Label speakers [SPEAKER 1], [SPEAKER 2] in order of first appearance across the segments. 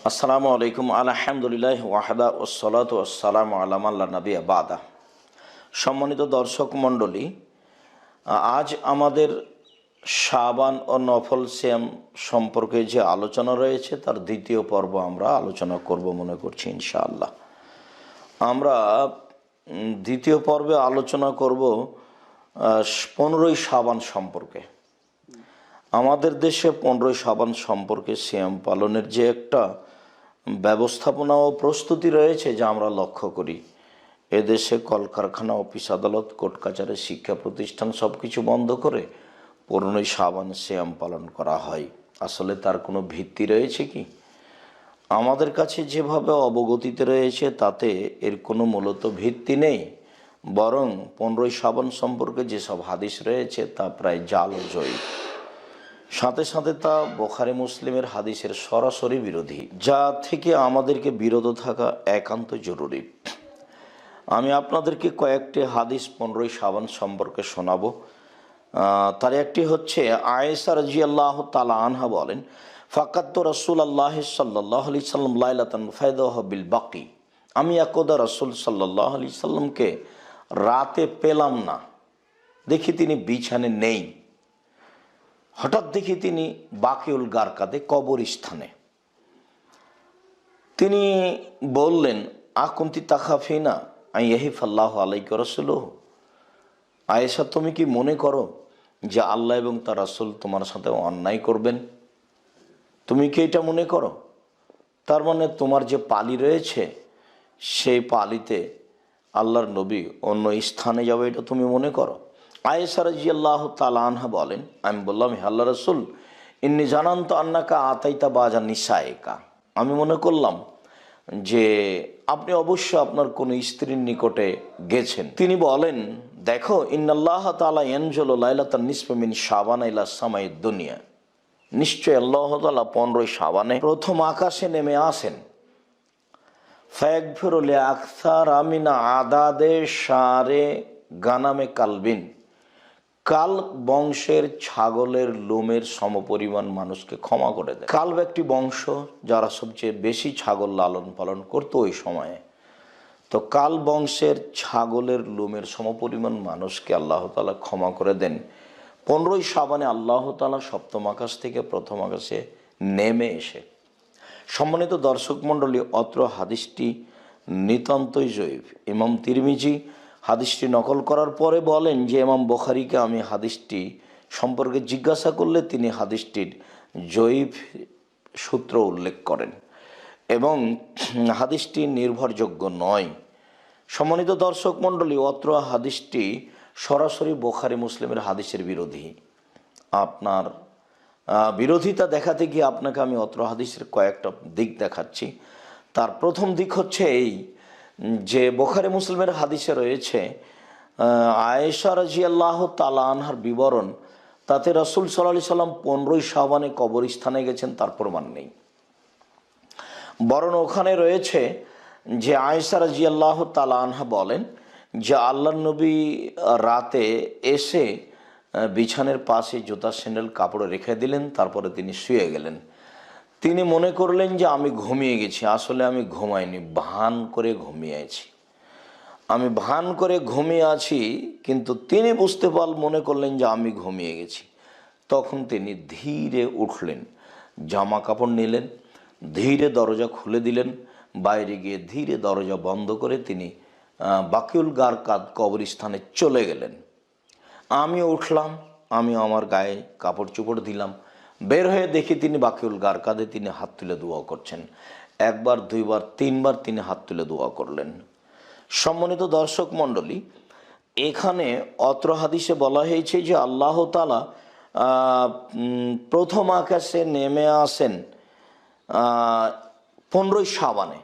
[SPEAKER 1] আসসালামু আলাইকুম আলহামদুলিল্লাহ ওয়াহদা ওসলাত ওসালাম আলাম আল্লাহ নবী বাদা। সম্মানিত দর্শক মণ্ডলী, আজ আমাদের শাবান ও নফল সিয়াম সম্পর্কে যে আলোচনা রয়েছে তার দ্বিতীয় পর্ব আমরা আলোচনা করব মনে করছি ইনশাআল্লাহ। আমরা দ্বিতীয় পর্বে আলোচনা করব 15ই শাবান সম্পর্কে। আমাদের দেশে 15ই শাবান সম্পর্কে সিয়াম পালনের যে একটা ব্যবস্থাপনা ও প্রস্তুতি রয়েছে যা আমরা লক্ষ্য করি। এদেশে কলকারখানা, অফিস আদালত, কোর্ট কাছারি, শিক্ষা প্রতিষ্ঠান সব কিছু বন্ধ করে 15ই শাবান সিয়াম পালন করা হয়। আসলে তার কোনো ভিত্তি রয়েছে কি? আমাদের কাছে যেভাবে অবগতিতে রয়েছে তাতে এর কোনো মূলত ভিত্তি নেই, বরং 15ই শাবান সম্পর্কে যেসব হাদিস রয়েছে তা প্রায় জাল ও জয়ী। সাথে সাথে তা বুখারী মুসলিমের হাদিসের সরাসরি বিরোধী, যা থেকে আমাদেরকে বিরত থাকা একান্ত জরুরি। আমি আপনাদেরকে কয়েকটি হাদিস 15ই শাবান সম্পর্কে শোনাবো। তার একটি হচ্ছে, আয়েশা রাদিয়াল্লাহু তাআলা আনহা বলেন, ফাকাততু রাসূলুল্লাহ সাল্লাল্লাহু আলাইহি সাল্লাম লাইলাতান ফায়দাহু বিল বাকি। আমি একদা রাসূল সাল্লাল্লাহু আলাইহি সাল্লামকে রাতে পেলাম না, দেখি তিনি বিছানে নেই। হঠাৎ দেখি তিনি বাকিউল গারকাদে, কবরস্থানে। তিনি বললেন, আকুন্তি তাখাফিনা আইয়াহিফাল্লাহু আলাইকা রাসূলুহু। আয়েশা, তুমি কি মনে করো যে আল্লাহ এবং তার রাসূল তোমার সাথে অন্যায় করবেন? তুমি কি এটা মনে করো? তার মানে তোমার যে পালি রয়েছে সেই পালিতে আল্লাহর নবী অন্য স্থানে যাবে, এটা তুমি মনে করো? আয়েশা রাদিয়াল্লাহু তাআলা আনহা বলেন, আমি বললাম, হে আল্লাহর রাসূল, ইন্নী জানান্তু আন্নাকা আতাইতা বাজা নিসাইকা। আমি মনে করলাম যে আপনি অবশ্য আপনার কোন স্ত্রীর নিকটে গেছেন। তিনি বলেন, দেখো, ইন্নাল্লাহ তাআলা ইয়ানজুলু লাইলাতান নিসফি মিন শাবান ইলা সামাইদ দুনিয়া। নিশ্চয় আল্লাহ তাআলা 15ই শাবানে প্রথম আকাশে নেমে আসেন। ফায়াগফিরু লি আকসারা মিন আদাদে শারে গানামে কালবিন। কালব বংশের ছাগলের লোমের সমপরিমাণ মানুষকে ক্ষমা করে দেয়। কালব একটি বংশ যারা সবচেয়ে বেশি ছাগল লালন পালন করতো ওই সময়ে। তো কাল বংশের ছাগলের লোমের সমপরিমাণ মানুষকে আল্লাহ তাআলা ক্ষমা করে দেন 15ই শাবানে আল্লাহ তাআলা সপ্তম আকাশ থেকে প্রথম আকাশে নেমে এসে। সম্মানিত দর্শক মণ্ডলী, অত্র হাদিসটি নিতান্তই জয়ীফ। ইমাম তিরমিজি হাদিসটি নকল করার পরে বলেন যে ইমাম বুখারীকে আমি হাদিসটি সম্পর্কে জিজ্ঞাসা করলে তিনি হাদিসটির জয়ীফ সূত্র উল্লেখ করেন এবং হাদিসটি নির্ভরযোগ্য নয়। সম্মানিত দর্শক মণ্ডলী, অত্র হাদিসটি সরাসরি বুখারী মুসলিমের হাদিসের বিরোধী। আপনার বিরোধিতা দেখাতে গিয়ে আপনাকে আমি অত্র হাদিসের কয়েকটা দিক দেখাচ্ছি। তার প্রথম দিক হচ্ছে এই যে বুখারী মুসলিমের হাদিসে রয়েছে আয়েশা রাদিয়াল্লাহু তাআলা আনহার বিবরণ, তাতে রাসূল সাল্লাল্লাহু আলাইহি সাল্লাম 15ই শাবানে কবরস্থানে গেছেন তার প্রমাণ নেই। বরং ওখানে রয়েছে যে আয়েশা রাদিয়াল্লাহু তাআলা আনহা বলেন যে আল্লাহর নবী রাতে এসে বিছানের পাশে জুতা স্যান্ডেল কাপড়ে রেখে দিলেন, তারপরে তিনি শুয়ে গেলেন। তিনি মনে করলেন যে আমি ঘুমিয়ে গেছি। আসলে আমি ঘুমাইনি, ভান করে ঘুমিয়ে আছি। আমি ভান করে ঘুমিয়ে আছি, কিন্তু তিনি মনে করলেন যে আমি ঘুমিয়ে গেছি। তখন তিনি ধীরে উঠলেন, জামা কাপড় নিলেন, ধীরে দরজা খুলে দিলেন, বাইরে গিয়ে ধীরে দরজা বন্ধ করে তিনি বাকিউল গারকাদ কবরস্থানে চলে গেলেন। আমি উঠলাম, আমি আমার গায়ে কাপড় চোপড় দিলাম, বের হয়ে দেখি তিনি বাকিউল গারকাদে তিনি হাত তুলে দোয়া করছেন। একবার, দুইবার, তিনবার তিনি হাত তুলে দোয়া করলেন। সম্মানিত দর্শক মণ্ডলী, এখানে অত্র হাদিসে বলা হয়েছে যে আল্লাহ তাআলা প্রথম আকাশে নেমে আসেন 15ই শাবানে।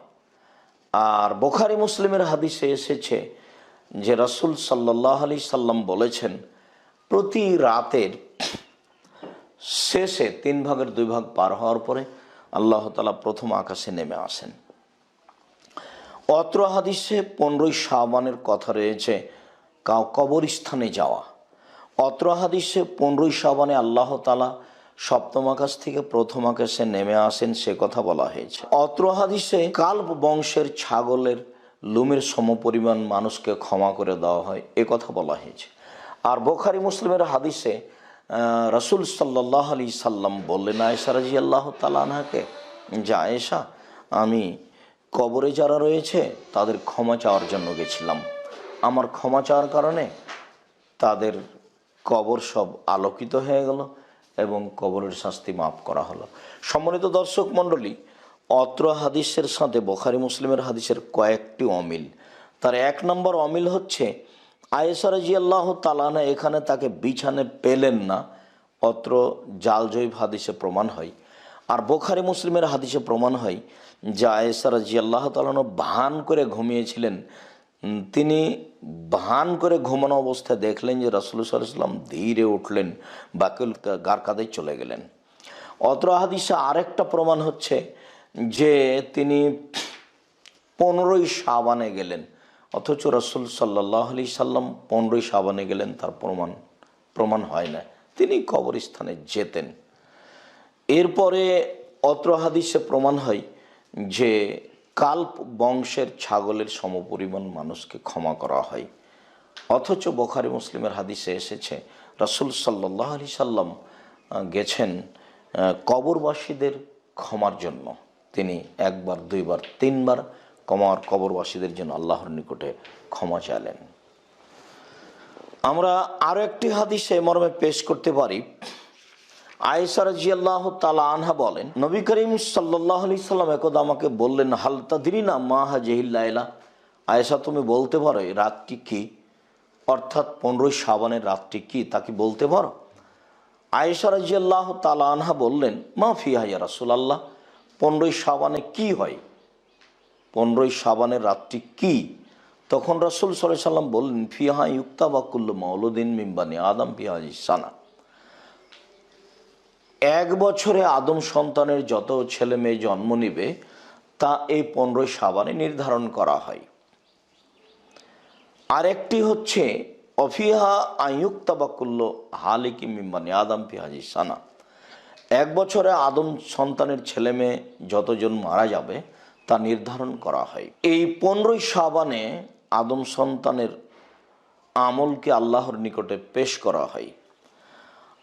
[SPEAKER 1] আর বুখারী মুসলিমের হাদিসে এসেছে যে রাসূল সাল্লাল্লাহু আলাইহি সাল্লাম বলেছেন, প্রতি রাতের শেষে 3 ভাগের 2 ভাগ পার হওয়ার পরে আল্লাহ তাআলা প্রথম আকাশে নেমে আসেন। অত্র হাদিসে 15ই শাবানের কথা রয়েছে কবরস্থানে যাওয়া। অত্র হাদিসে 15ই শাবানে আল্লাহ তাআলা সপ্তম আকাশ থেকে প্রথম আকাশে নেমে আসেন সে কথা বলা হয়েছে। অত্র হাদিসে কাল্ব বংশের ছাগলের লুমের সমপরিমাণ মানুষকে ক্ষমা করে দেওয়া হয় এ কথা বলা হয়েছে। আর বুখারী মুসলিমের হাদিসে রাসূল সাল্লাল্লাহু আলাইহি সাল্লাম বললেন আয়েশা রাদিয়াল্লাহু তাআলা আনহাকে, যে আয়েশা, আমি কবরে যারা রয়েছে তাদের ক্ষমা চাওয়ার জন্য গেছিলাম, আমার ক্ষমা চাওয়ার কারণে তাদের কবর সব আলোকিত হয়ে গেল এবং কবরের শাস্তি মাফ করা হলো। সম্মানিত দর্শক মণ্ডলী, অত্র হাদিসের সাথে বুখারী মুসলিমের হাদিসের কয়েকটি অমিল। তার এক নম্বর অমিল হচ্ছে আয়েশা রাদিয়াল্লাহু তাআলা আনহা এখানে তাকে বিছানে পেলেন না, অত্র জালজয়ীব হাদিসে প্রমাণ হয়। আর বুখারী মুসলিমের হাদিসে প্রমাণ হয় যে আয়েশা রাদিয়াল্লাহু তাআলা আনহা ভান করে ঘুমিয়েছিলেন। তিনি ভান করে ঘুমানো অবস্থায় দেখলেন যে রাসূলুল্লাহ সাল্লাল্লাহু আলাইহি ওয়াসাল্লাম ধীরে উঠলেন, বাকিল গার কাঁধে চলে গেলেন। অত্র হাদিসে আরেকটা প্রমাণ হচ্ছে যে তিনি 15ই শাবানে গেলেন, অথচ রাসূল সাল্লাল্লাহু আলাইহি সাল্লাম 15ই শাবানে গেলেন তার প্রমাণ হয় না, তিনি কবরস্থানে যেতেন। এরপরে অত্র হাদিসে প্রমাণ হয় যে কাল্প বংশের ছাগলের সমপরিমাণ মানুষকে ক্ষমা করা হয়, অথচ বুখারী মুসলিমের হাদিসে এসেছে রাসূল সাল্লাল্লাহু আলাইহি সাল্লাম গেছেন কবরবাসীদের ক্ষমার জন্য। তিনি একবার, দুইবার, তিনবার কবরবাসীদের জন্য আল্লাহর নিকটে ক্ষমা চাইলেন। আমরা আরো একটি হাদিসে মর্মে পেশ করতে পারি। আয়েশা রাদিয়াল্লাহু তাআলা আনহা বলেন, নবী করিম সাল্লাল্লাহু আলাইহি সাল্লাম একদা আমাকে বললেন, হাল তাদরিনা মা হাযিহিল লাইলা, আয়েশা তুমি বলতে পারো এই রাতটি কি, অর্থাৎ 15ই শাবানের রাতটি কি, তা কি বলতে পারো? আয়েশা রাদিয়াল্লাহু তাআলা আনহা বললেন, মা ফিহা ইয়া রাসূলুল্লাহ, 15ই শাবানে কি হয়, 15ই শাবানের রাতটি কি? তখন রাসূল সাল্লাল্লাহু আলাইহি সাল্লাম বললেন, ফিহা ইউক্তাবা কুল্লু মাউলুদিন মিন বানি আদম ফি হাযিহিস সানা, এক বছরে আদম সন্তানের যত ছেলে মেয়ে জন্ম নিবে তা এই 15ই শাবানে নির্ধারণ করা হয়। আরেকটি হচ্ছে অফিহা আয়ুক্তাবা কুল্লু হালিকি মিন বানি আদম ফি হাযিহিস সানা, এক বছরে আদম সন্তানের ছেলে মেয়ে যতজন মারা যাবে তা নির্ধারণ করা হয়। এই 15ই শাবানে আদম সন্তানের আমলকে আল্লাহর নিকটে পেশ করা হয়।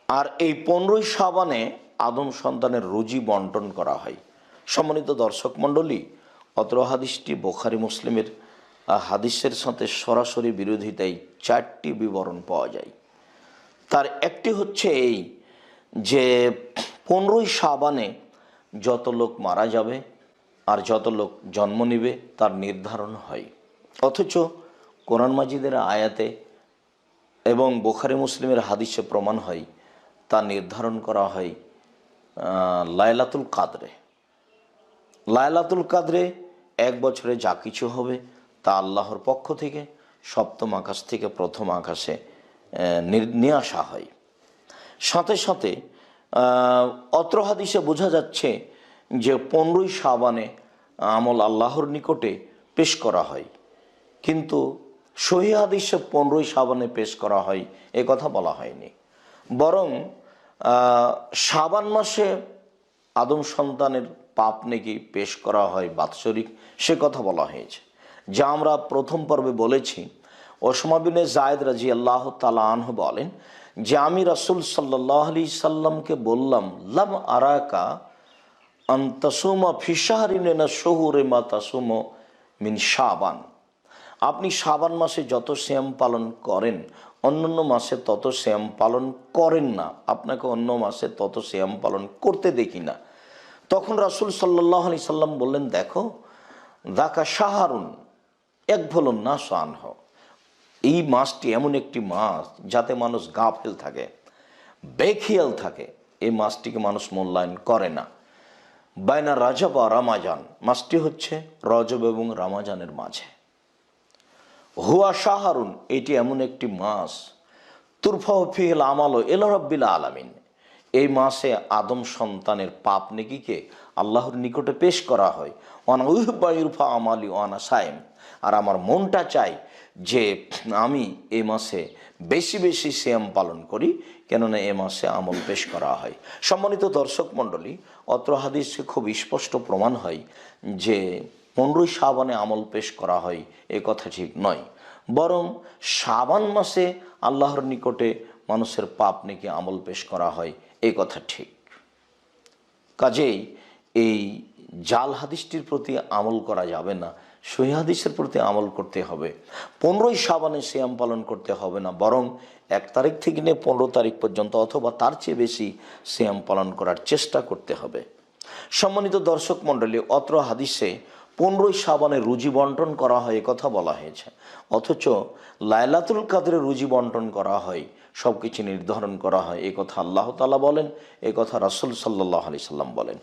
[SPEAKER 1] আর এই 15ই শাবানে আদম সন্তানের রুজি বন্টন করা হয়। সম্মানিত দর্শক মণ্ডলী, অত্র হাদিসটি বুখারী মুসলিমের হাদিসের সাথে সরাসরি বিরোধিতায় 4টি বিবরণ পাওয়া যায়। তার একটি হচ্ছে এই যে 15ই শাবানে যত লোক মারা যাবে আর যত লোক জন্ম নিবে তার নির্ধারণ হয়, অথচ কোরআন মাজিদের আয়াতে এবং বুখারী মুসলিমের হাদিসে প্রমাণ হয় তা নির্ধারণ করা হয় লাইলাতুল কাদরে। লাইলাতুল কাদরে এক বছরে যা কিছু হবে তা আল্লাহর পক্ষ থেকে সপ্তম আকাশ থেকে প্রথম আকাশে নিয়ে আসা হয়। সাথে সাথে অত্র হাদিসে বোঝা যাচ্ছে যে 15ই শাবানে আমল আল্লাহর নিকটে পেশ করা হয়, কিন্তু সহিহ হাদিসে 15ই শাবানে পেশ করা হয় এ কথা বলা হয়নি, বরং শাবান মাসে আদম সন্তানের পাপ নেকি পেশ করা হয় বাৎসরিক, সে কথা বলা হয়েছে। যা আমরা প্রথম পর্বে বলেছি। ওসমা বিনে যায়েদ রাদিয়াল্লাহু তাআলা আনহু বলেন যে আমি রাসূল সাল্লাল্লাহু আলাইহি সাল্লামকে বললাম, লাম আরাকা আন তাসুমা ফি শাহরিন মিনা শুহুরি মা তাসুমু মিন শাবান, আপনি শাবান মাসে যত সিয়াম পালন করেন অন্যান্য মাসে তত সিয়াম পালন করেন না, আপনাকে অন্য মাসে তত সিয়াম পালন করতে দেখি না। তখন রাসূল সাল্লাল্লাহু আলাইহি সাল্লাম বললেন, দেখো যাকা শাহরুন ইয়াগফুলুন নাস আনহু, এই মাসটি এমন একটি মাস যাতে মানুষ গাফেল থাকে, বেখিয়াল থাকে, এই মাসটিকে মানুষ মূল্যায়ন করে না। বাইনা রাজব আর রমাজান, মাসটি হচ্ছে রজব এবং রমাজানের মাঝে। হুয়া শাহরুন, এটি এমন একটি মাস তুরফাউ ফিহিল আমালু ইলা রাব্বিল আলামিন, এই মাসে আদম সন্তানের পাপ নেকিকে আল্লাহর নিকটে পেশ করা হয়। ওয়ানা উহবাইরফা আমালি ওয়ানা সায়েম, আর আমার মনটা চাই যে আমি এই মাসে বেশি বেশি সিয়াম পালন করি, কেননা এ মাসে আমল পেশ করা হয়। সম্মানিত দর্শক মণ্ডলী, অত্র হাদিসে খুব স্পষ্ট প্রমাণ হয় যে 15ই শাবানে আমল পেশ করা হয় এ কথা ঠিক নয়, বরং শাবান মাসে আল্লাহর নিকটে মানুষের পাপ নেকি আমল পেশ করা হয় এই কথা ঠিক। কাজেই এই জাল হাদিসটির প্রতি আমল করা যাবে না, সহিহ হাদিসের প্রতি আমল করতে হবে। 15ই শাবানে সিয়াম পালন করতে হবে না, বরং 1 তারিখ থেকে নিয়ে 15 তারিখ পর্যন্ত অথবা তার চেয়ে বেশি সিয়াম পালন করার চেষ্টা করতে হবে। সম্মানিত দর্শক মণ্ডলী, অত্র হাদিসে 15ই শাবানে রুজি বন্টন করা হয় এ কথা বলা হয়েছে, অথচ লাইলাতুল কাদরে রুজি বন্টন করা হয়, সব কিছু নির্ধারণ করা হয় এ কথা আল্লাহ তাআলা বলেন, এ কথা রাসূল সাল্লাল্লাহু আলাইহি সাল্লাম বলেন।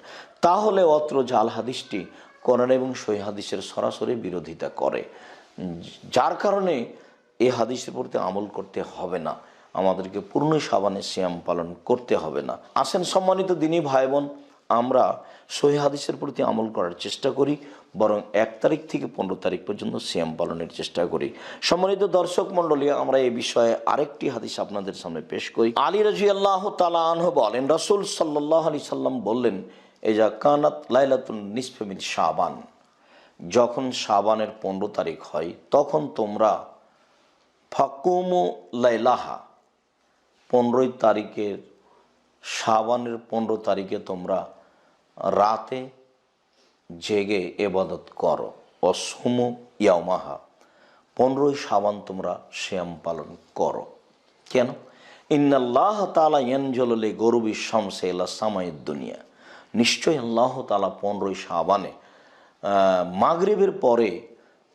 [SPEAKER 1] তাহলে অত্র জাল হাদিসটি কোরআন এবং সহিহ হাদিসের সরাসরি বিরোধিতা করে, যার কারণে এই হাদিসের প্রতি আমল করতে হবে না, আমাদেরকে পূর্ণ শাবানে সিয়াম পালন করতে হবে না। আসেন সম্মানিত দিনী ভাই বোন, আমরা সহিহ হাদিসের প্রতি আমল করার চেষ্টা করি, বরং 1 তারিখ থেকে 15 তারিখ পর্যন্ত সিয়াম পালনের চেষ্টা করি। সম্মানিত দর্শক মণ্ডলী, আমরা এই বিষয়ে আরেকটি হাদিস আপনাদের সামনে পেশ করি। আলী রাদিয়াল্লাহু তাআলা আনহু বলেন, রাসূল সাল্লাল্লাহু আলাইহি সাল্লাম বললেন, এজা কানাত লাইলাতুন নিসফি মিন শাবান, যখন শাবানের 15 তারিখ হয় তখন তোমরা ফাকুমু লাইলাহা, 15 তারিখের শাবানের 15 তারিখে তোমরা রাতে জেগে ইবাদত করো। অসমু ইয়াউমাহা, 15ই শাবান তোমরা সিয়াম পালন করো। কেন? ইন্নাল্লাহ তাআলা ইয়ানজুলু লিগরুবি শামসি ইলা সামাইদ দুনিয়া, নিশ্চয় আল্লাহ তাআলা 15ই শাবানে মাগরিবের পরে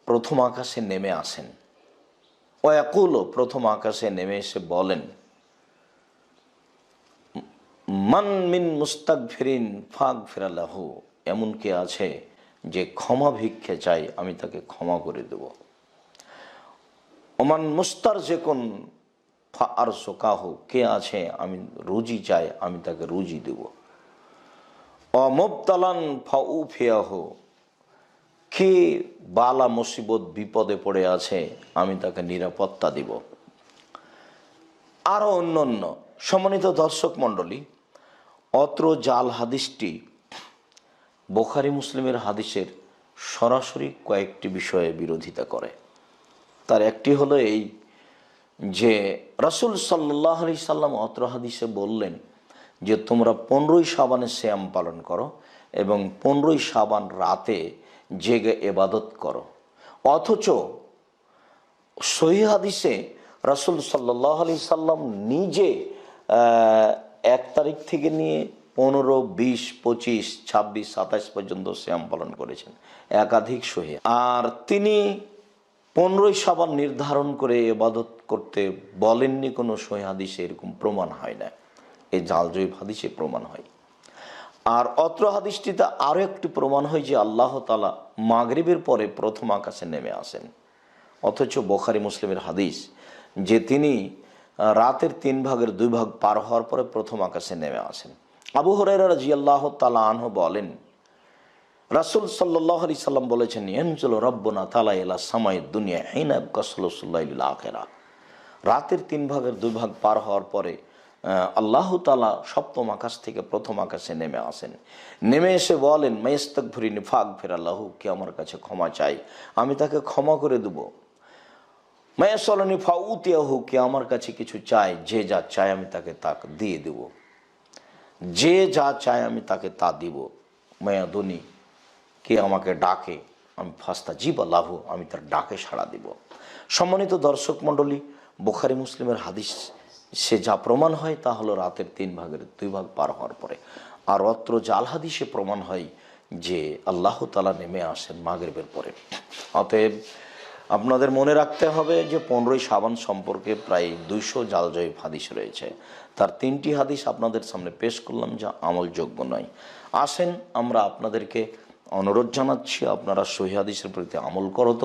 [SPEAKER 1] প্রথম আকাশে নেমে আসেন। ওয়াকুলু, প্রথম আকাশে নেমে এসে বলেন, মান মিন মুস্তাগফিরিন ফাগফির লাহু, এমন কে আছে যে ক্ষমা ভিক্ষে চাই, আমি তাকে ক্ষমা করে দেব। ওমান মুস্তারজিকুন ফাআরযুকাহু, কে আছে আমি রুজি চাই, আমি তাকে রুজি দেব। অমুবতালান ফাউফিয়াহু, কে বালা মুসিবত বিপদে পড়ে আছে, আমি তাকে নিরাপত্তা দিব। আরও অন্যান্য। সম্মানিত দর্শক মণ্ডলী, অত্র জাল হাদিসটি বুখারী মুসলিমের হাদিসের সরাসরি কয়েকটি বিষয়ে বিরোধিতা করে। তার একটি হলো এই যে রাসূল সাল্লাল্লাহু আলাইহি সাল্লাম অত্র হাদিসে বললেন যে তোমরা 15ই শাবানে সিয়াম পালন করো এবং 15ই শাবান রাতে জেগে ইবাদত করো, অথচ সহিহ হাদিসে রাসূল সাল্লাল্লাহু আলাইহি সাল্লাম নিজে 1 তারিখ থেকে নিয়ে 15, 20, 25, 26, 27 পর্যন্ত সিয়াম পালন করেছেন, একাধিক সহিহ। আর তিনি 15ই শাবান নির্ধারণ করে ইবাদত করতে বলেননি, কোনো সহিহ হাদিসে এরকম প্রমাণ হয় না, এই জালজয়ীফ হাদিসে প্রমাণ হয়। আর অত্র হাদিসটিতে আরও একটি প্রমাণ হয় যে আল্লাহ তাআলা মাগরিবের পরে প্রথম আকাশে নেমে আসেন, অথচ বুখারী মুসলিমের হাদিস যে তিনি রাতের 3 ভাগের 2 ভাগ পার হওয়ার পরে প্রথম আকাশে নেমে আসেন। আবু হুরায়রা রাদিয়াল্লাহু তাআলা আনহু বলেন, রাসূল সাল্লাল্লাহু আলাইহি সাল্লাম বলেছেন, ইয়ানজুলু রাব্বুনা তাআলা ইলা সামাইদ দুনিয়া হিনা ইয়াবকা সুলুসুল লাইলিল আখিরা, রাতের 3 ভাগের 2 ভাগ পার হওয়ার পরে আল্লাহ তাআলা সপ্তম আকাশ থেকে প্রথম আকাশে নেমে আসেন। নেমে এসে বলেন, মাইস্তাগফিরিনি ফাগফির লাহু, কে আমার কাছে ক্ষমা চাই, আমি তাকে ক্ষমা করে দেব। মায়াসআলুনি ফাউতিয়াহু, কে আমার কাছে কিছু চায়, যে যা চায় আমি তাকে তা দিয়ে দেব, যে যা চায় আমি তাকে তা দিব। মায়াদুনি, কে আমাকে ডাকে, আমি ফাস্তাজিব লাহু, আমি তার ডাকে সাড়া দিব। সম্মানিত দর্শক মণ্ডলী, বুখারী মুসলিমের হাদিস সে যা প্রমাণ হয় তা হলো রাতের 3 ভাগের 2 ভাগ পার হওয়ার পরে। আর অত্র জাল হাদিসে প্রমাণ হয় যে আল্লাহ তাআলা নেমে আসেন মাগরিবের পরে। অতএব আপনাদের মনে রাখতে হবে যে 15ই শাবান সম্পর্কে প্রায় 200 জালজয়ীফ হাদিস রয়েছে, তার 3টি হাদিস আপনাদের সামনে পেশ করলাম যা আমলযোগ্য নয়। আসেন আমরা আপনাদেরকে অনুরোধ জানাচ্ছি, আপনারা সহিহ হাদিসের প্রতি আমল করত।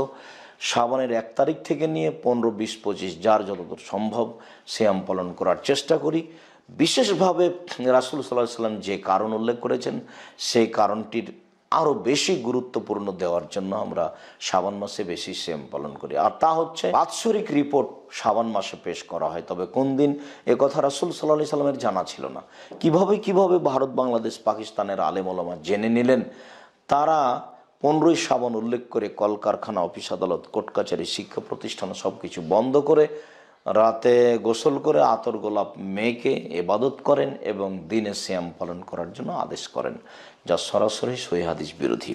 [SPEAKER 1] শাবানের 1 তারিখ থেকে নিয়ে 15, 20, 25 যার যতদূর সম্ভব সিয়াম পালন করার চেষ্টা করি। বিশেষভাবে রাসূল সাল্লাল্লাহু আলাইহি সাল্লাম যে কারণ উল্লেখ করেছেন সেই কারণটির আরও বেশি গুরুত্বপূর্ণ দেওয়ার জন্য আমরা শাবান মাসে বেশি সিয়াম পালন করি। আর তা হচ্ছে বাৎসরিক রিপোর্ট শাবান মাসে পেশ করা হয়। তবে কোন দিন এ কথা রাসূল সাল্লাল্লাহু আলাইহি সাল্লামের জানা ছিল না। কিভাবে ভারত, বাংলাদেশ, পাকিস্তানের আলেম ওলামা জেনে নিলেন? তারা 15ই শাবান উল্লেখ করে কলকারখানা, অফিস আদালত, কোর্ট কাছারি, শিক্ষা প্রতিষ্ঠান সব কিছু বন্ধ করে রাতে গোসল করে আতর গোলাপ মেখে ইবাদত করেন এবং দিনে সিয়াম পালন করার জন্য আদেশ করেন, যা সরাসরি সহিহ হাদিস বিরোধী।